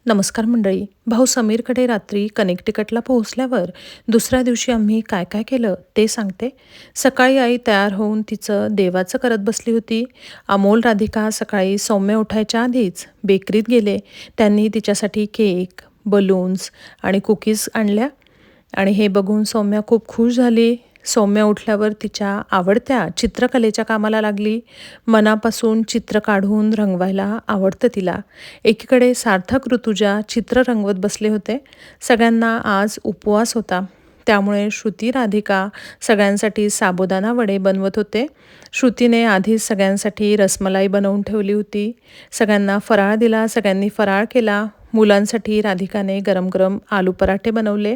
नमस्कार मंडळी. भाऊ समीरकडे रात्री कनेक्टिकटला पोहोचल्यावर दुसऱ्या दिवशी आम्ही काय काय केलं ते सांगते. सकाळी आई तयार होऊन तिचं देवाचं करत बसली होती. अमोल राधिका सकाळी सौम्य उठायच्या आधीच बेकरीत गेले. त्यांनी तिच्यासाठी केक, बलून्स आणि कुकीज आणल्या आणि हे बघून सौम्या खूप खुश झाली. सौम्या उठल्यावर तिच्या आवडत्या चित्रकलेच्या कामाला लागली. मनापासून चित्र काढून रंगवायला आवडतं तिला. एकीकडे सार्थक ऋतुजा चित्र रंगवत बसले होते. सगळ्यांना आज उपवास होता, त्यामुळे श्रुती राधिका सगळ्यांसाठी साबुदाणा वडे बनवत होते. श्रुतीने आधीच सगळ्यांसाठी रसमलाई बनवून ठेवली होती. सगळ्यांना फराळ दिला. सगळ्यांनी फराळ केला. मुलांसाठी राधिकाने गरम गरम आलू पराठे बनवले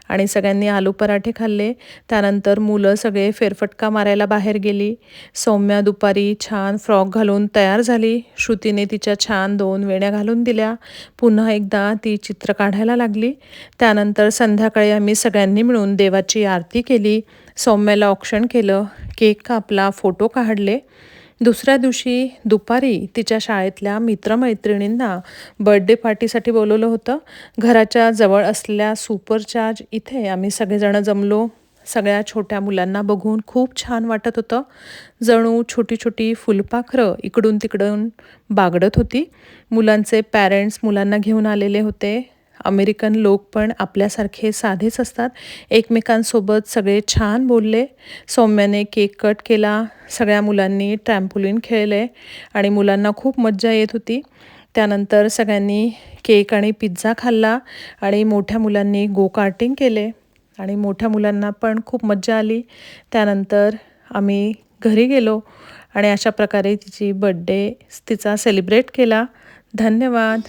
आणि सगळ्यांनी आलू पराठे खाल्ले. त्यानंतर मुलं सगळे फेरफटका मारायला बाहेर गेली. सौम्या दुपारी छान फ्रॉक घालून तयार झाली. श्रुतीने तिच्या छान 2 वेण्या घालून दिल्या. पुन्हा एकदा ती चित्र काढायला लागली. त्यानंतर संध्याकाळी आम्ही सगळ्यांनी मिळून देवाची आरती केली. सौम्याला औक्षण केलं. केक कापला, फोटो काढले. दुसऱ्या दिवशी दुपारी तिच्या शाळेतल्या मित्रमैत्रिणींना बर्थडे पार्टीसाठी बोलवलं होतं. घराच्या जवळ असलेल्या सुपरचार्ज इथे आम्ही सगळेजण जमलो. सगळ्या छोट्या मुलांना बघून खूप छान वाटत होतं. जणू छोटी छोटी फुलपाखरं इकडून तिकडून बागडत होती. मुलांचे पॅरेंट्स मुलांना घेऊन आलेले होते. अमेरिकन लोक पण आपल्यासारखे साधेच असतात. एकमेकांसोबत सगळे छान बोलले. सौम्याने केक कट केला. सगळ्या मुलांनी ट्रॅम्पोलिन खेळले आणि मुलांना खूप मज्जा येत होती. त्यानंतर सगळ्यांनी केक आणि पिझ्झा खाल्ला आणि मोठ्या मुलांनी गो कार्टिंग केले आणि मोठ्या मुलांना पण खूप मज्जा आली. त्यानंतर आम्ही घरी गेलो आणि अशा प्रकारे तिचा सेलिब्रेट केला. धन्यवाद.